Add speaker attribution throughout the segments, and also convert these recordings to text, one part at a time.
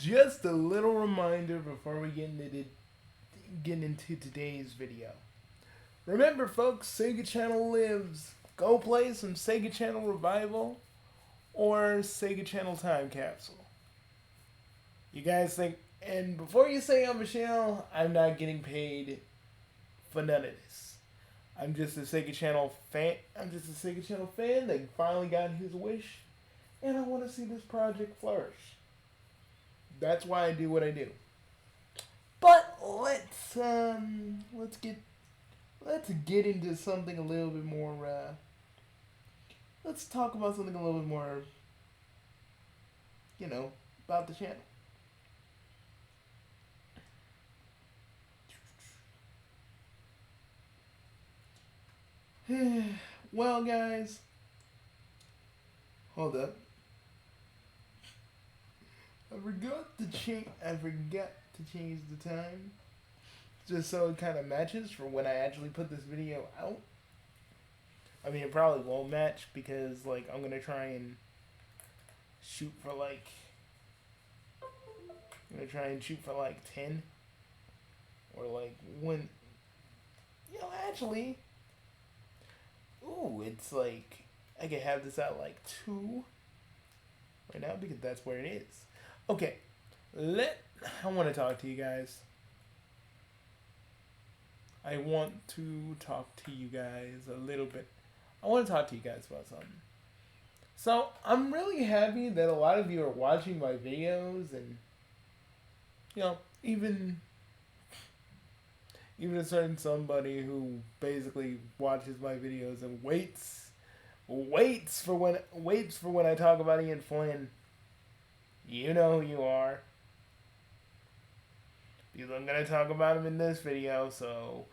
Speaker 1: Just a little reminder before we get into today's video. Remember, folks, Sega Channel lives. Go play some Sega Channel Revival or Sega Channel Time Capsule. You guys think, and before you say I'm Michelle, I'm not getting paid for none of this. I'm just a Sega Channel fan. I'm just a Sega Channel fan that finally got his wish, and I want to see this project flourish. That's why I do what I do. But let's get into something a little bit more. Let's talk about something a little bit more. About the channel. Well, guys, hold up. I forgot to change the time, just so it kind of matches for when I actually put this video out. I mean, it probably won't match because I'm gonna try and shoot for I'm gonna try and shoot for 10, or when actually. Ooh, it's I could have this out 2 right now because that's where it is. Okay, I want to talk to you guys. I want to talk to you guys a little bit. I want to talk to you guys about something. So, I'm really happy that a lot of you are watching my videos and, even a certain somebody who basically watches my videos and waits for when I talk about Ian Flynn. You know who you are. Because I'm gonna talk about him in this video, so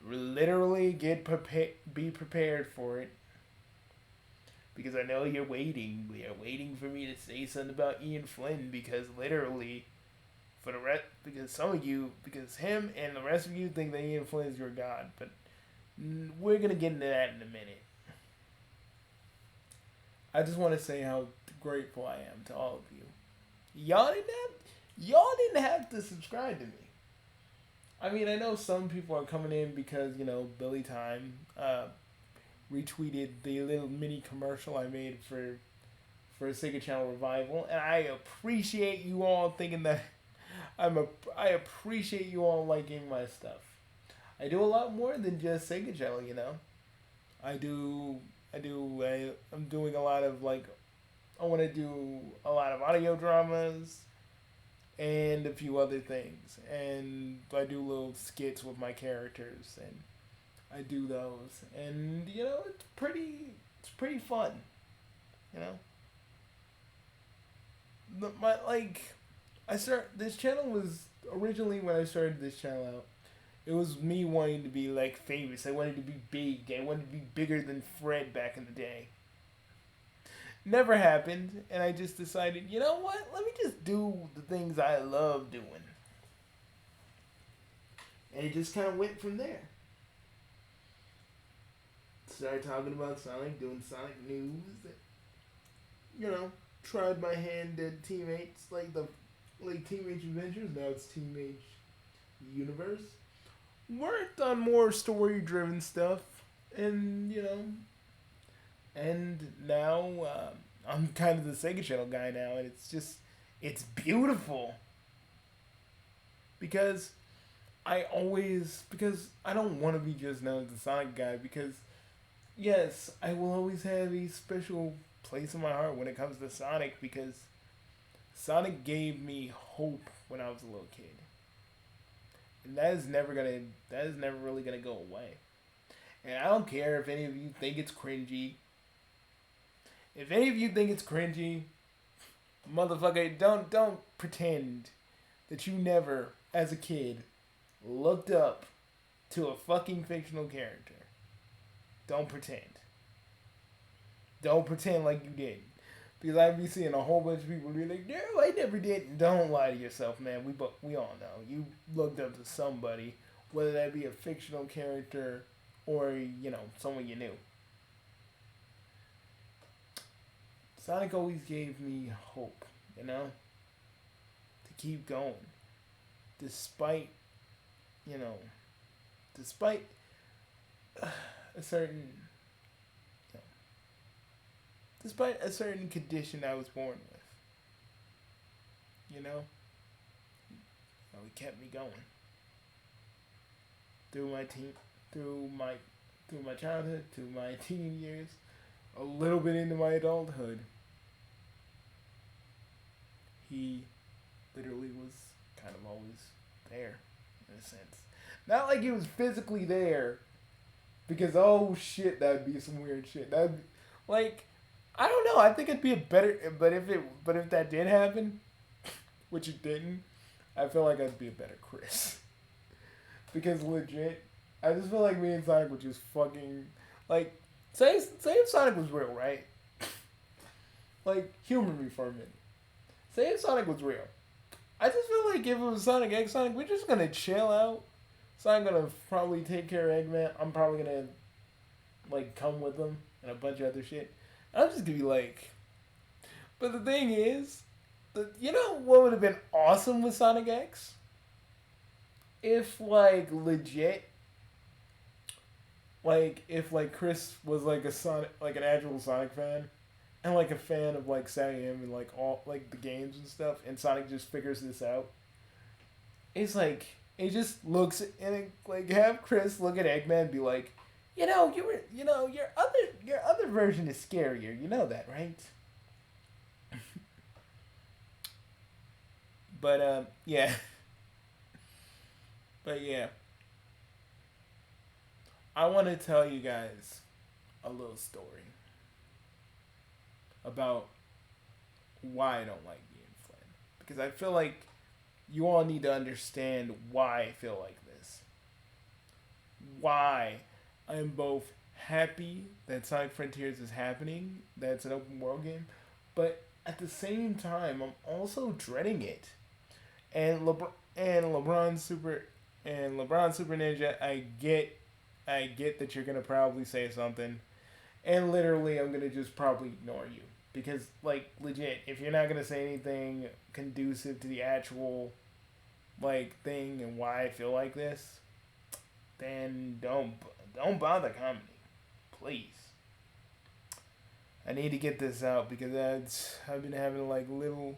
Speaker 1: literally be prepared for it. Because I know you're waiting. You're waiting for me to say something about Ian Flynn because literally because him and the rest of you think that Ian Flynn is your god, but we're gonna get into that in a minute. I just want to say how grateful I am to all of you. Y'all didn't have to subscribe to me. I mean, I know some people are coming in because Billy Time retweeted the little mini commercial I made for Sega Channel Revival, and I appreciate you all thinking that. I appreciate you all liking my stuff. I do a lot more than just Sega Channel, I'm doing a lot of I want to do a lot of audio dramas and a few other things, and I do little skits with my characters, and I do those, and it's pretty fun, This channel was originally, when I started this channel out, it was me wanting to be famous. I wanted to be big. I wanted to be bigger than Fred back in the day. Never happened, and I just decided, you know what? Let me just do the things I love doing. And it just kind of went from there. Started talking about Sonic, doing Sonic news. Tried my hand at Teammates, Teenage Adventures. Now it's Teenage Universe. Worked on more story-driven stuff, and and now I'm kind of the Sega Channel guy now, and it's beautiful. Because I don't want to be just known as the Sonic guy, because yes, I will always have a special place in my heart when it comes to Sonic, because Sonic gave me hope when I was a little kid. And that is never really gonna go away. And I don't care if any of you think it's cringy. If any of you think it's cringy, motherfucker, don't pretend that you never, as a kid, looked up to a fucking fictional character. Don't pretend. Don't pretend like you did. Because I be seeing a whole bunch of people be like, no, I never did. Don't lie to yourself, man. We all know. You looked up to somebody, whether that be a fictional character or, someone you knew. Sonic always gave me hope, to keep going, despite you know, despite a certain, you know, despite a certain condition I was born with. You know, he kept me going through my teen, through my, through my childhood, through my teen years, a little bit into my adulthood. He literally was kind of always there, in a sense. Not like he was physically there, because oh shit, that'd be some weird shit. That'd be, like, I don't know. I think it'd be a better, but if that did happen, which it didn't, I feel like I'd be a better Chris. Because legit, I just feel like me and Sonic were just fucking, like, say if Sonic was real, right? Like, humor me for a minute. Say if Sonic was real. I just feel like if it was Sonic X Sonic, we're just gonna chill out. Sonic gonna probably take care of Eggman. I'm probably gonna, like, come with him and a bunch of other shit. I'm just gonna be like, but the thing is, you know what would have been awesome with Sonic X? If, like, legit, like, if, like, Chris was, like, a Sonic, like, an actual Sonic fan, and, like, a fan of, like, Sam and, like, all, like, the games and stuff, and Sonic just figures this out. It's like, it just looks, and it, like, have Chris look at Eggman and be like, your other version is scarier, you know that, right? But, yeah. But, yeah. I want to tell you guys a little story about why I don't like Ian Flynn. Because I feel like you all need to understand why I feel like this. Why I am both happy that Sonic Frontiers is happening, that it's an open world game, but at the same time, I'm also dreading it. And LeBron Super Ninja, I get that you're gonna probably say something, and literally I'm gonna just probably ignore you because, like, legit, if you're not gonna say anything conducive to the actual, like, thing and why I feel like this, then don't bother commenting, please. I need to get this out because I've been having, like, little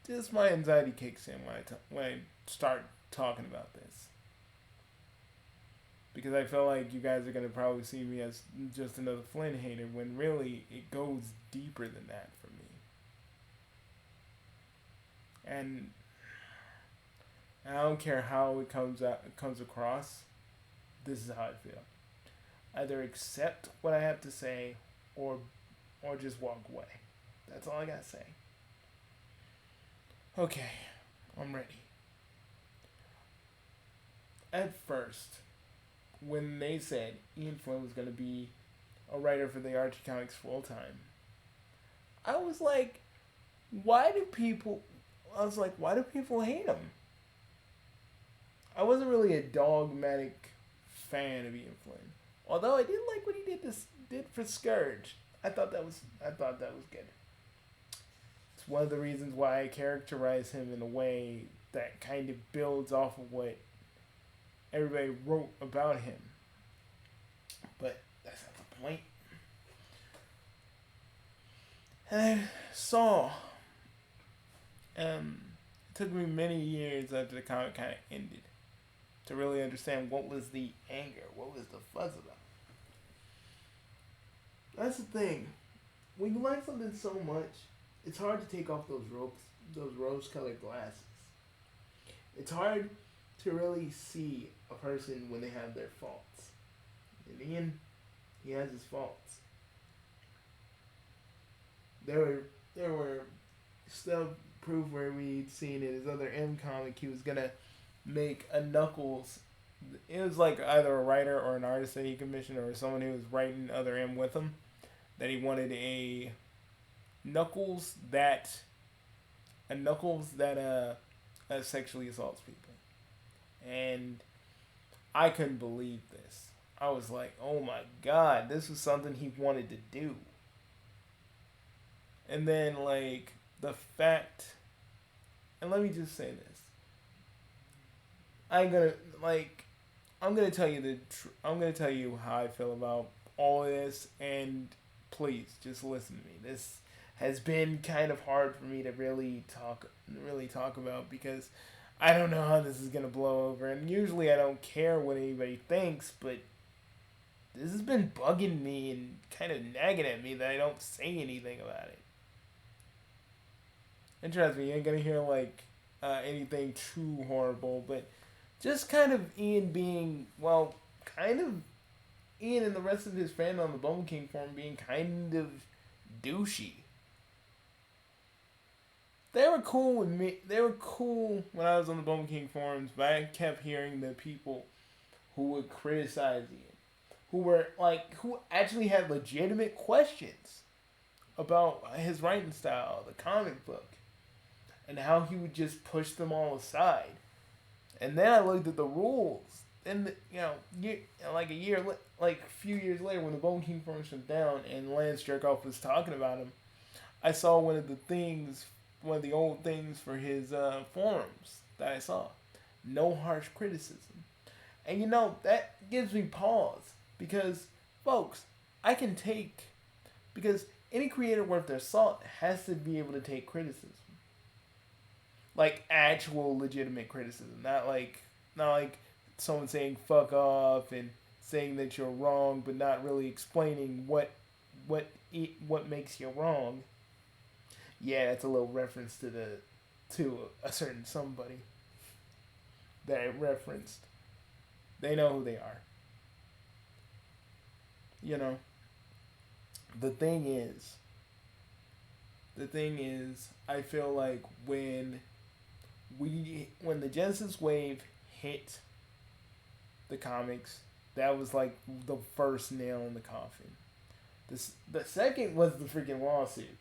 Speaker 1: just my anxiety kicks in when I start talking about this. Because I feel like you guys are going to probably see me as just another Flynn hater when really it goes deeper than that for me. And I don't care how it comes across, this is how I feel. Either accept what I have to say or just walk away. That's all I gotta say. Okay, I'm ready. At first, when they said Ian Flynn was gonna be a writer for the Archie comics full time, I was like, why do people hate him? I wasn't really a dogmatic fan of Ian Flynn, although I did like what he did for Scourge. I thought that was good. It's one of the reasons why I characterize him in a way that kind of builds off of what everybody wrote about him. But that's not the point. And I saw, it took me many years after the comic kind of ended to really understand what was the anger, what was the fuzz about. That's the thing. When you like something so much, it's hard to take off those rose-colored glasses. It's hard to really see a person when they have their faults. And Ian, he has his faults. There were stuff proof where we'd seen in his other M comic he was gonna make a Knuckles. It was like either a writer or an artist that he commissioned or someone who was writing other M with him. That he wanted a Knuckles that sexually assaults people. And I couldn't believe this. I was like, oh my god, this was something he wanted to do. And then like the fact, and let me just say this: I ain't gonna like I'm gonna tell you I'm gonna tell you how I feel about all of this, and please just listen to me. This has been kind of hard for me to really talk about because I don't know how this is gonna blow over, and usually I don't care what anybody thinks, but this has been bugging me and kind of nagging at me that I don't say anything about it. And trust me, you ain't gonna hear like anything too horrible, but just kind of Ian being, well, kind of Ian and the rest of his fandom on the Bone King forum being kind of douchey. They were cool with me. They were cool when I was on the Bone King forums, but I kept hearing the people who would criticize Ian, who actually had legitimate questions about his writing style, the comic book, and how he would just push them all aside. And then I looked at the rules, and like a few years later, when the Bone King Forum shut down and Lance Jerkoff was talking about him, I saw one of the old things for his forums that I saw, no harsh criticism, and that gives me pause because, folks, I can take because any creator worth their salt has to be able to take criticism. Like actual legitimate criticism, not like someone saying fuck off and saying that you're wrong, but not really explaining what makes you wrong. Yeah, that's a little reference to a certain somebody that I referenced. They know who they are. You know. The thing is, I feel like when the Genesis wave hit the comics, that was like the first nail in the coffin. The second was the freaking lawsuit.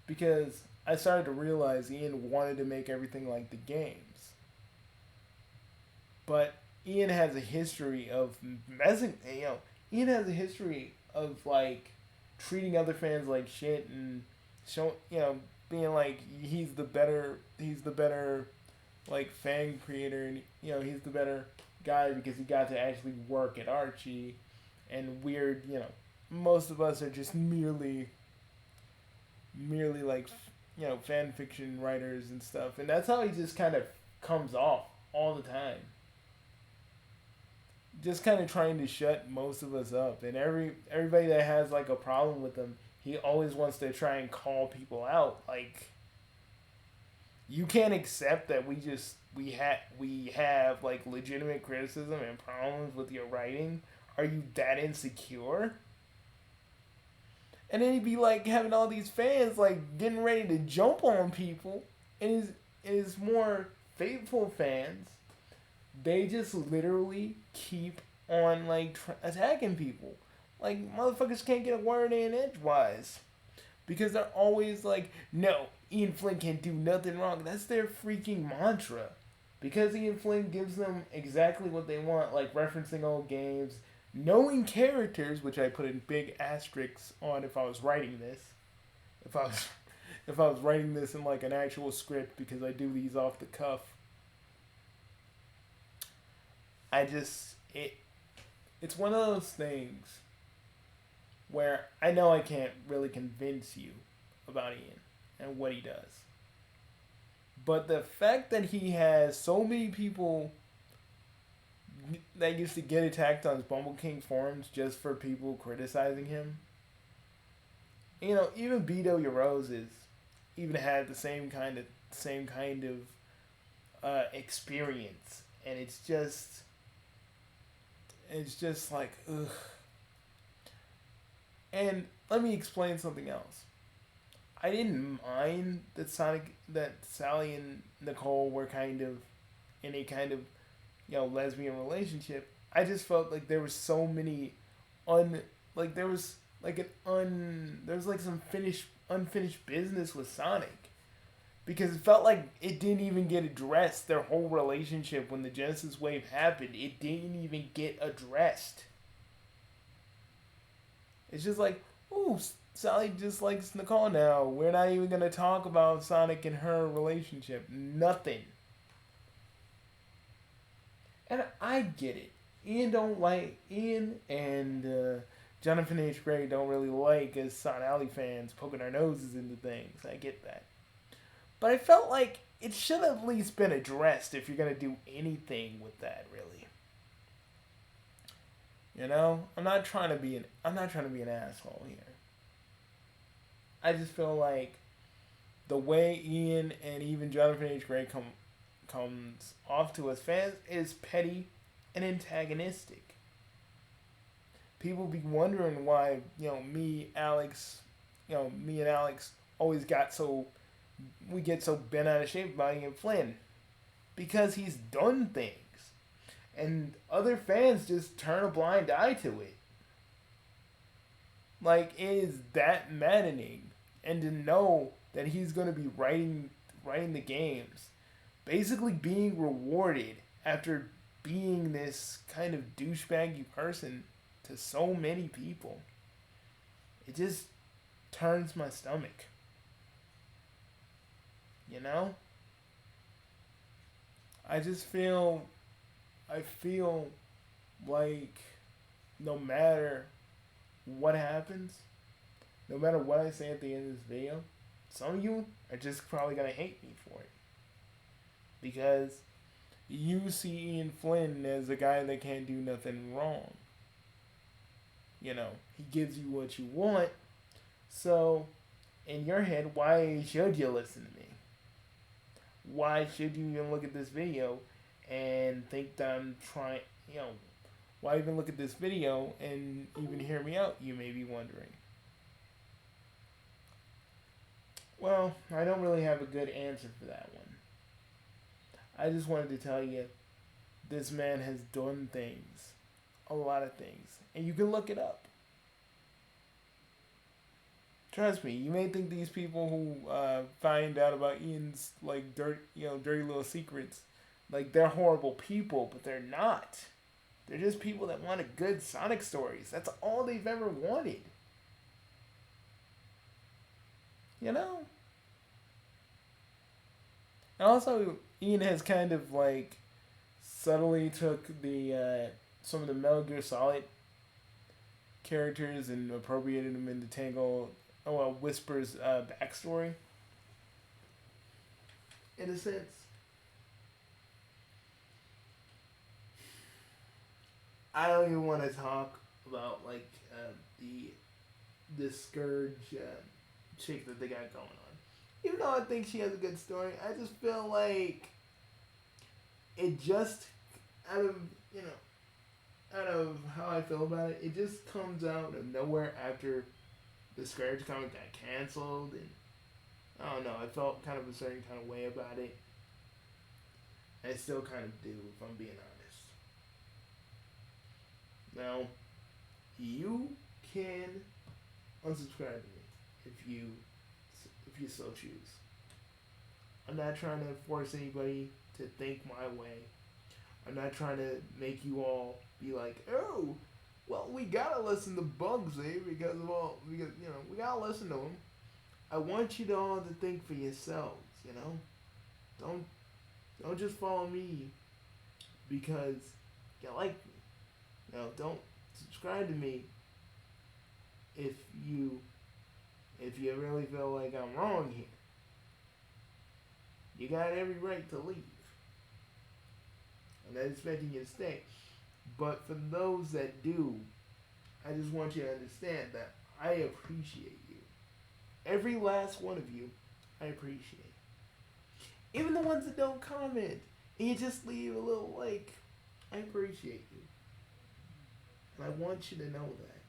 Speaker 1: Because I started to realize Ian wanted to make everything like the games. But Ian has a history of messing, Ian has a history of like treating other fans like shit and being like he's the better like fan creator, and he's the better guy because he got to actually work at Archie, and most of us are just merely like fan fiction writers and stuff, and that's how he just kind of comes off all the time, just kind of trying to shut most of us up, and everybody that has like a problem with him, he always wants to try and call people out. Like, you can't accept that we have like legitimate criticism and problems with your writing. Are you that insecure? And then he'd be like having all these fans like getting ready to jump on people, and his more faithful fans, they just literally keep on like attacking people. Like, motherfuckers can't get a word in edgewise because they're always like, no, Ian Flynn can't do nothing wrong. That's their freaking mantra. Because Ian Flynn gives them exactly what they want, like referencing old games, knowing characters, which I put in big asterisks on if I was writing this. If I was writing this in like an actual script, because I do these off the cuff. It's one of those things where I know I can't really convince you about Ian and what he does. But the fact that he has so many people that used to get attacked on his Bumble King forums just for people criticizing him. Even Beto Your Roses even had the same kind of experience, and it's just like, ugh. And let me explain something else. I didn't mind that Sally and Nicole were kind of in a kind of lesbian relationship. I just felt like there was so many there was some unfinished business with Sonic, because it felt like it didn't even get addressed. Their whole relationship when the Genesis wave happened, it didn't even get addressed. It's just like, Ooh, Sally just likes Nicole now. We're not even gonna talk about Sonic and her relationship. Nothing. And I get it. Ian and Jonathan H. Gray don't really like as Son Alley fans poking our noses into things. I get that. But I felt like it should have at least been addressed if you're gonna do anything with that, really. You know, I'm not trying to be an asshole here. I just feel like the way Ian and even Jonathan H. Gray comes off to us fans is petty and antagonistic. People be wondering why me and Alex always got so we get so bent out of shape by Ian Flynn because he's done things, and other fans just turn a blind eye to it. Like it is that maddening, and to know that he's gonna be writing the games, basically being rewarded after being this kind of douchebaggy person to so many people. It just turns my stomach. You know? I just I feel like no matter what happens, no matter what I say at the end of this video, some of you are just probably gonna hate me for it. Because you see Ian Flynn as a guy that can't do nothing wrong. You know, he gives you what you want. So, in your head, why should you listen to me? Why should you even look at this video and think that I'm trying, you know, why even look at this video and even hear me out, you may be wondering. Well, I don't really have a good answer for that one. I just wanted to tell you this man has done things, a lot of things, and you can look it up. Trust me, you may think these people who find out about Ian's like dirty little secrets, like they're horrible people, but they're not. They're just people that wanted good Sonic stories. That's all they've ever wanted. You know? And also, Ian has kind of like subtly took the some of the Metal Gear Solid characters and appropriated them into Whisper's backstory. In a sense. I don't even want to talk about like the Scourge chick that they got going on. Even though I think she has a good story, I just feel like it just out of out of how I feel about it, it just comes out of nowhere after the Scourge comic got canceled, and I don't know. I felt kind of a certain kind of way about it. I still kind of do, if I'm being honest. Now, you can unsubscribe to me if you so choose. I'm not trying to force anybody to think my way. I'm not trying to make you all be like, oh, well, we gotta listen to Bugsy because we gotta listen to him. I want you to all to think for yourselves. Don't just follow me because you like me. Don't subscribe to me if you really feel like I'm wrong here. You got every right to leave. I'm not expecting you to stay. But for those that do, I just want you to understand that I appreciate you. Every last one of you, I appreciate. Even the ones that don't comment, and you just leave a little like, I appreciate you. And I want you to know that.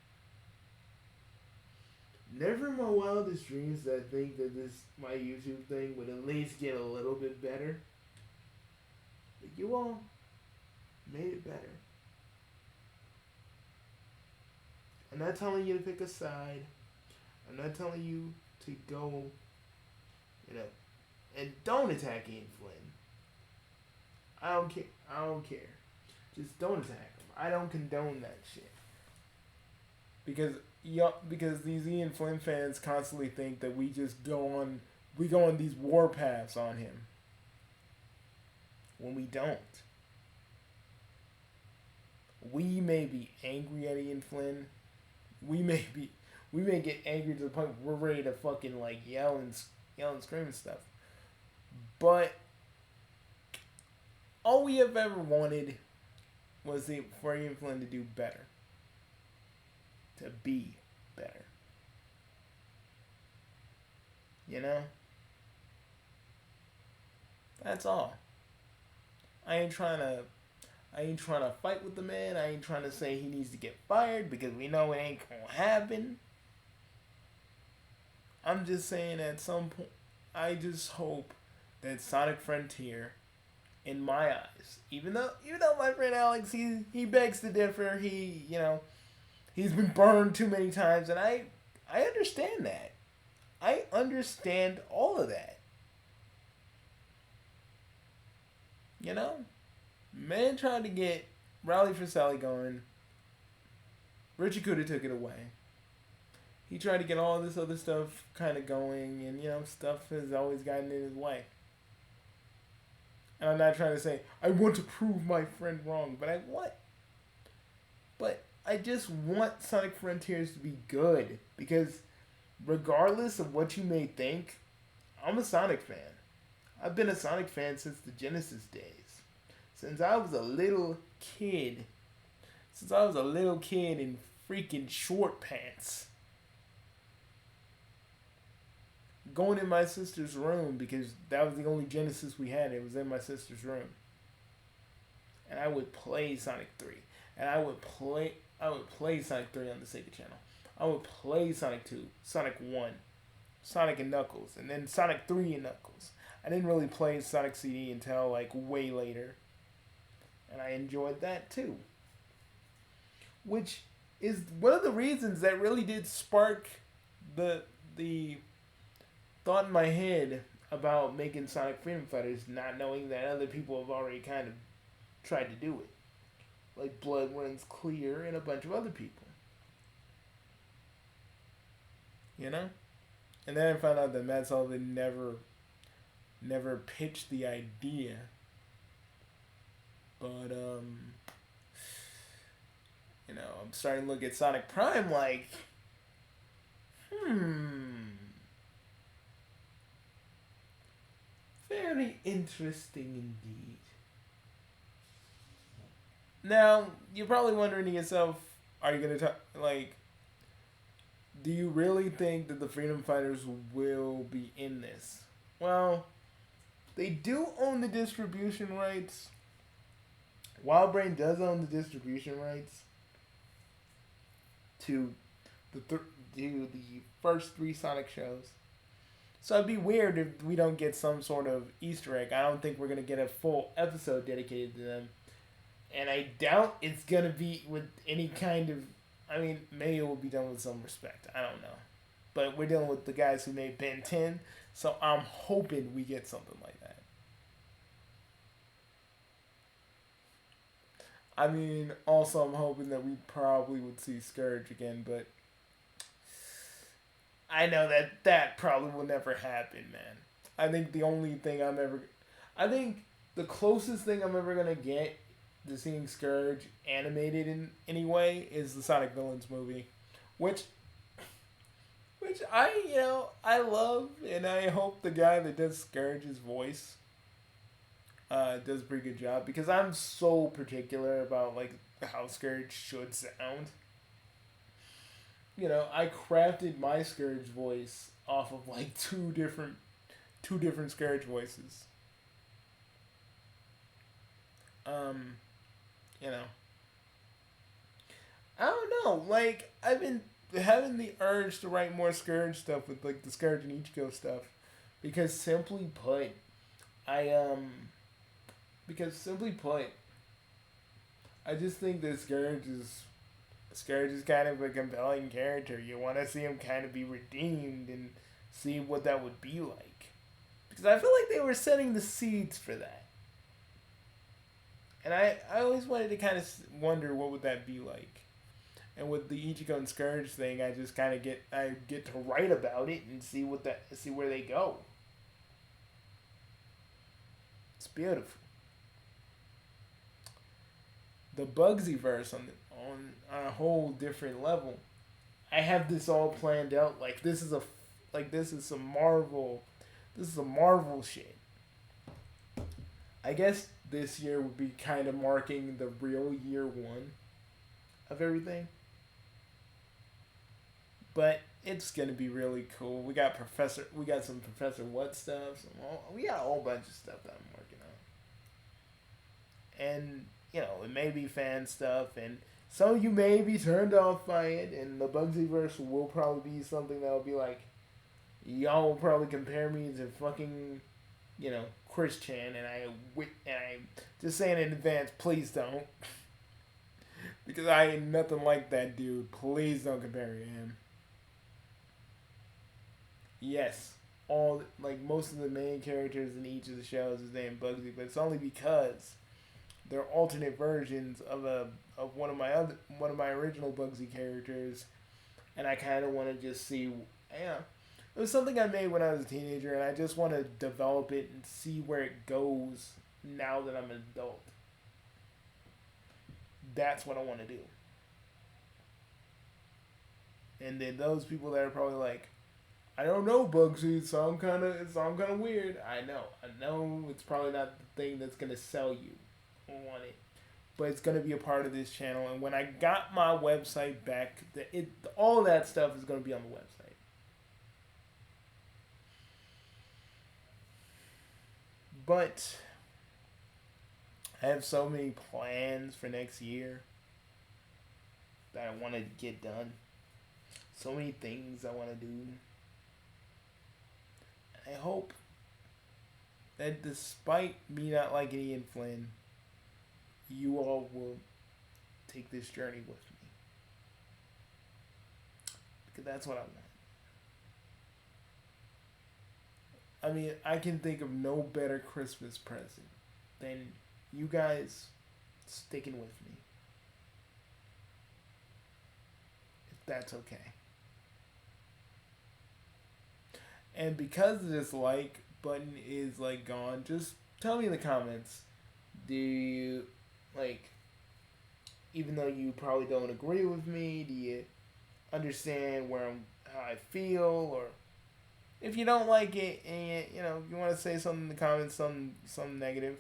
Speaker 1: Never in my wildest dreams did I think that my YouTube thing would at least get a little bit better. But you all made it better. I'm not telling you to pick a side. I'm not telling you to go, and don't attack Ian Flynn. I don't care. I don't care. Just don't attack him. I don't condone that shit. Because yeah, because these Ian Flynn fans constantly think that we go on these war paths on him when we don't. We may be angry at Ian Flynn. We may be, we may get angry to the point where we're ready to fucking like yell and scream and stuff. But all we have ever wanted was for Ian Flynn to do better, to be better. You know, that's all. I ain't trying to I ain't trying to fight with the man. I ain't trying to say he needs to get fired because we know it ain't gonna happen. I'm just saying at some point, I just hope that Sonic Frontier, in my eyes, even though my friend Alex he begs to differ. He's been burned too many times, and I understand that. I understand all of that. You know, man tried to get Rally for Sally going. Richie Kuda took it away. He tried to get all this other stuff kind of going, and stuff has always gotten in his way. And I'm not trying to say I want to prove my friend wrong, but I just want Sonic Frontiers to be good because regardless of what you may think, I'm a Sonic fan. I've been a Sonic fan since the Genesis days. Since I was a little kid. Since I was a little kid in freaking short pants. Going in my sister's room because that was the only Genesis we had. It was in my sister's room. And I would play Sonic 3. And I would play Sonic 3 on the Sega channel. I would play Sonic 2, Sonic 1, Sonic and Knuckles, and then Sonic 3 and Knuckles. I didn't really play Sonic CD until like way later. And I enjoyed that too. Which is one of the reasons that really did spark the thought in my head about making Sonic Freedom Fighters, not knowing that other people have already kind of tried to do it. Like Blood Runs Clear and a bunch of other people. You know? And then I found out that Matt Sullivan never pitched the idea. But, I'm starting to look at Sonic Prime like, very interesting indeed. Now, you're probably wondering to yourself, are you going to talk, like, do you really think that the Freedom Fighters will be in this? Well, they do own the distribution rights. Wildbrain does own the distribution rights to the first 3 Sonic shows. So it'd be weird if we don't get some sort of Easter egg. I don't think we're going to get a full episode dedicated to them. And I doubt it's going to be with any kind of... I mean, maybe it will be done with some respect. I don't know. But we're dealing with the guys who made Ben 10. So I'm hoping we get something like that. I mean, also I'm hoping that we probably would see Scourge again. But I know that probably will never happen, man. I think I think the closest thing I'm ever going to get to seeing Scourge animated in any way is the Sonic Villains movie, which I love, and I hope the guy that does Scourge's voice does a pretty good job because I'm so particular about like how Scourge should sound. I crafted my Scourge voice off of like two different Scourge voices. I don't know. Like, I've been having the urge to write more Scourge stuff with, like, the Scourge and Ichigo stuff. Because simply put, I just think that Scourge is kind of a compelling character. You want to see him kind of be redeemed and see what that would be like. Because I feel like they were setting the seeds for that. And I always wanted to kind of wonder what would that be like. And with the Ichigo and Scourge thing, I just kind of get to write about it and see where they go. It's beautiful. The Bugsy verse on a whole different level. I have this all planned out. This is some Marvel. This is a Marvel shit. I guess this year would be kind of marking the real year one of everything. But it's gonna be really cool. We got some Professor What stuff. We got a whole bunch of stuff that I'm working on. And it may be fan stuff, and some of you may be turned off by it. And the Bugsy verse will probably be something that will be like, y'all will probably compare me to fucking, Chris Chan, and I'm just saying in advance, please don't, because I ain't nothing like that dude. Please don't compare me to him. Yes, most of the main characters in each of the shows is named Bugsy, but it's only because they're alternate versions of one of my original Bugsy characters, and I kind of want to just see. It was something I made when I was a teenager, and I just want to develop it and see where it goes now that I'm an adult. That's what I want to do. And then those people that are probably like, I don't know Bugsy, so I'm kind of weird. I know it's probably not the thing that's gonna sell you on it, but it's gonna be a part of this channel. And when I got my website back, all that stuff is gonna be on the website. But I have so many plans for next year that I want to get done. So many things I want to do. I hope that despite me not liking Ian Flynn, you all will take this journey with me. Because that's what I want. I mean, I can think of no better Christmas present than you guys sticking with me. If that's okay. And because this like button is gone, just tell me in the comments, do you even though you probably don't agree with me, do you understand how I feel, or if you don't like it and you want to say something in the comments, something negative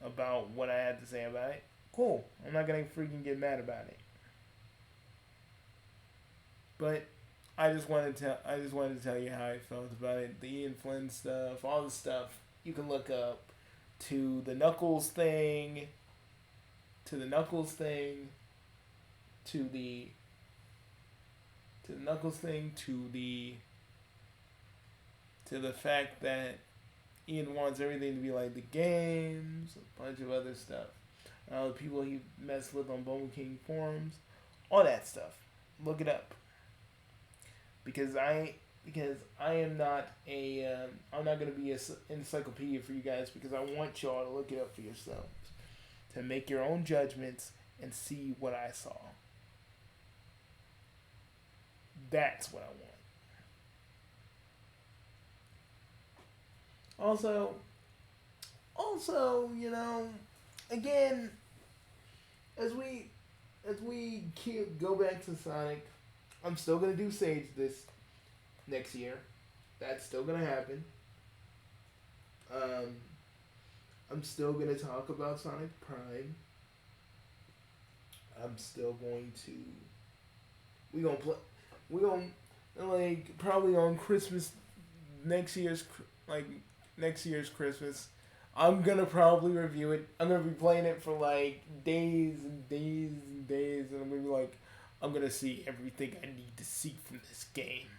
Speaker 1: about what I had to say about it, cool. I'm not gonna freaking get mad about it. But I just wanted to tell you how I felt about it. The Ian Flynn stuff, all the stuff you can look up, to the Knuckles thing, to the Knuckles thing, to the Knuckles thing, to the fact that Ian wants everything to be like the games, a bunch of other stuff. The people he messed with on Bone King forums, all that stuff. Look it up. Because I am not I'm not gonna be an encyclopedia for you guys, because I want y'all to look it up for yourselves, to make your own judgments and see what I saw. That's what I want. Also, again, as we go back to Sonic, I'm still gonna do Sage this next year. That's still gonna happen. I'm still gonna talk about Sonic Prime. I'm still going to. We gonna play. We gonna probably on Christmas next year's Christmas. I'm gonna probably review it. I'm gonna be playing it for days and days and days, and I'm gonna be I'm gonna see everything I need to see from this game.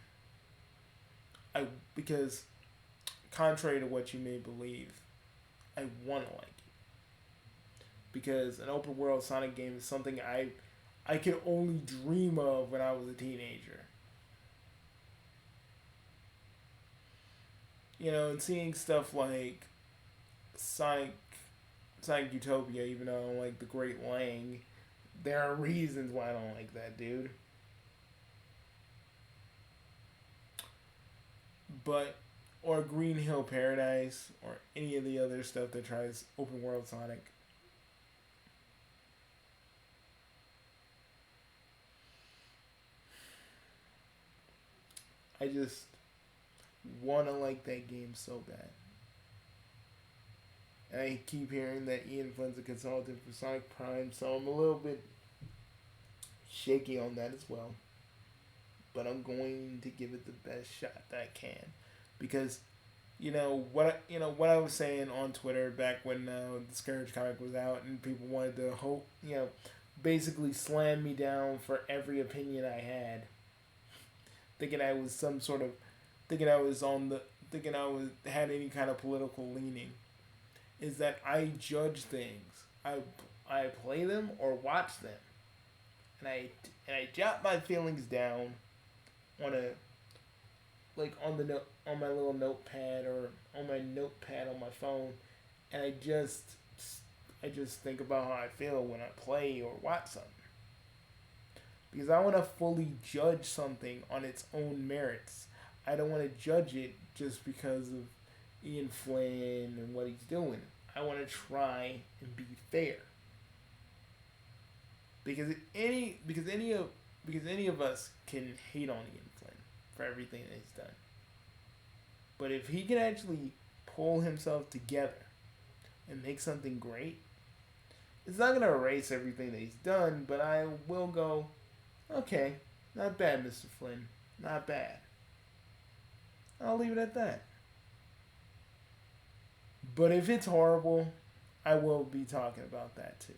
Speaker 1: Because contrary to what you may believe, I wanna like it. Because an open world Sonic game is something I could only dream of when I was a teenager. And seeing stuff like Sonic Utopia, even though I don't like the Great Lang, There are reasons why I don't like that, dude. But or Green Hill Paradise or any of the other stuff that tries open world Sonic. I just want to like that game so bad. And I keep hearing that Ian Flynn's a consultant for Sonic Prime, so I'm a little bit shaky on that as well. But I'm going to give it the best shot that I can, because what I was saying on Twitter back when the Scourge comic was out, and people wanted to basically slam me down for every opinion I had, thinking I was some sort of, thinking I was on the, thinking I was had any kind of political leaning, is that I judge things. I play them or watch them, and I jot my feelings down on a on the note on my little notepad or on my notepad on my phone, and I just think about how I feel when I play or watch something, because I want to fully judge something on its own merits. I don't want to judge it just because of Ian Flynn and what he's doing. I want to try and be fair. Because any of us can hate on Ian Flynn for everything that he's done. But if he can actually pull himself together and make something great, it's not gonna erase everything that he's done, but I will go, okay, not bad, Mr. Flynn. Not bad. I'll leave it at that. But if it's horrible, I will be talking about that too.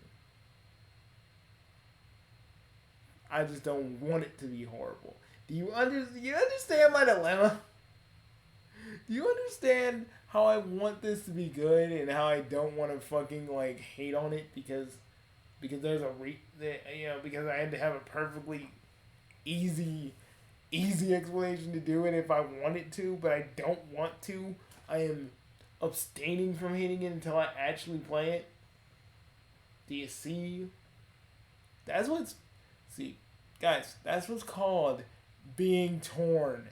Speaker 1: I just don't want it to be horrible. Do you understand my dilemma? Do you understand how I want this to be good and how I don't want to fucking hate on it because there's because I had to have a perfectly easy explanation to do it if I wanted to, but I don't want to. I am abstaining from hating it until I actually play it. Do you see? That's what's See, guys, that's what's called being torn.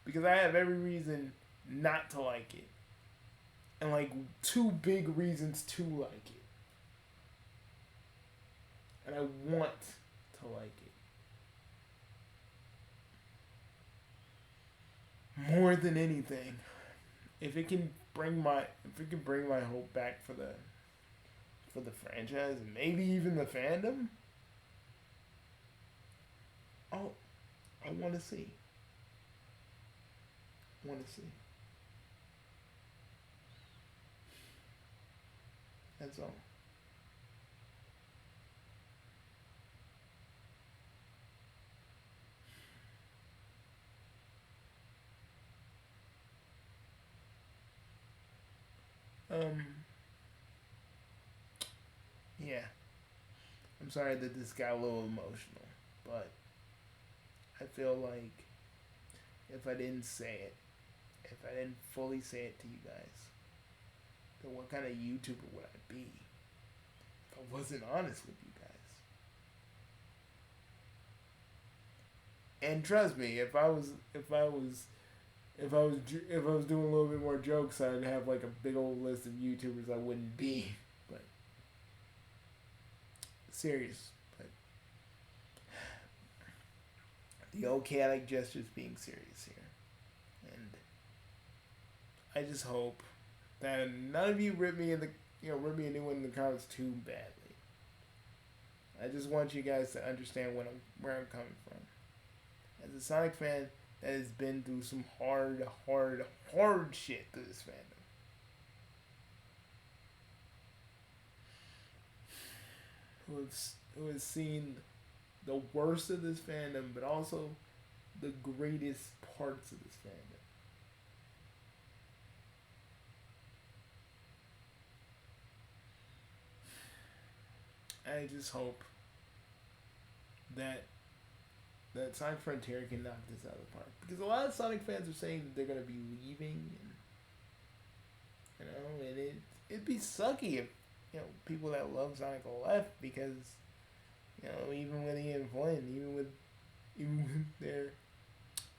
Speaker 1: Because I have every reason not to like it. And two big reasons to like it. And I want to like it. More than anything, if it can bring my hope back for the franchise and maybe even the fandom, I want to see. That's all. Um. Yeah. I'm sorry that this got a little emotional, but I feel like if I didn't say it, if I didn't fully say it to you guys, then what kind of YouTuber would I be if I wasn't honest with you guys? And trust me, if I was doing a little bit more jokes, I'd have a big old list of YouTubers I wouldn't be. But serious, but the old chaotic gesture's being serious here, and I just hope that none of you rip me rip me a new one in the comments too badly. I just want you guys to understand where I'm coming from. As a Sonic fan that has been through some hard shit through this fandom. Who has seen the worst of this fandom, but also the greatest parts of this fandom. I just hope that Sonic Frontier can knock this out of the park, because a lot of Sonic fans are saying that they're gonna be leaving, and it'd be sucky people that love Sonic left because even with Ian Flynn,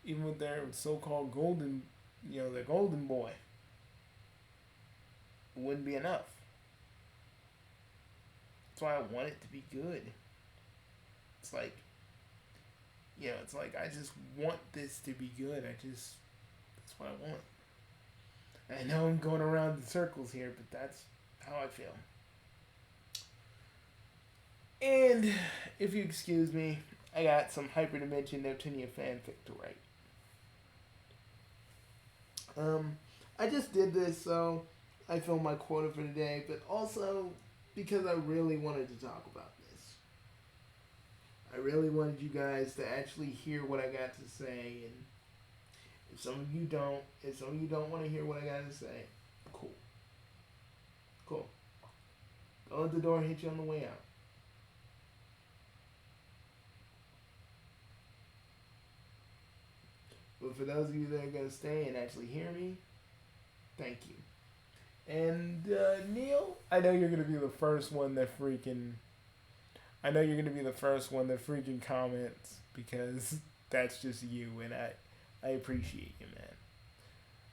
Speaker 1: even with their so-called golden, their golden boy, it wouldn't be enough. That's why I want it to be good. It's like, I just want this to be good. That's what I want. I know I'm going around in circles here, but that's how I feel. And if you excuse me, I got some hyperdimension Neptunia fanfic to write. I just did this so I filmed my quota for today, but also because I really wanted to talk about this. I really wanted you guys to actually hear what I got to say, and if some of you don't want to hear what I got to say, cool. Don't let the door hit you on the way out. But for those of you that are going to stay and actually hear me, thank you. And Neil, I know you're going to be the first one that freaking comments, because that's just you, and I appreciate you, man.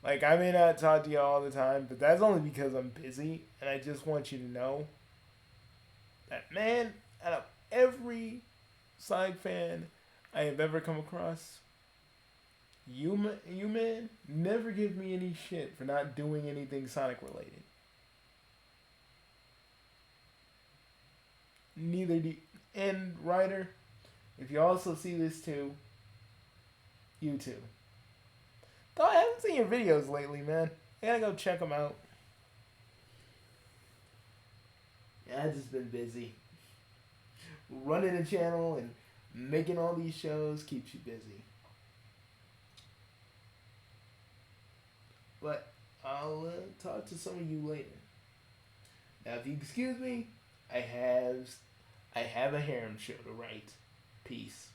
Speaker 1: Like, I may not talk to you all the time, but that's only because I'm busy, and I just want you to know that, man, out of every Sonic fan I have ever come across, you man, never give me any shit for not doing anything Sonic related. Neither do you. And Ryder, if you also see this too, you too. Though I haven't seen your videos lately, man. I gotta go check them out. Yeah, I've just been busy. Running a channel and making all these shows keeps you busy. But I'll talk to some of you later. Now, if you excuse me, I have a harem show to write. Peace.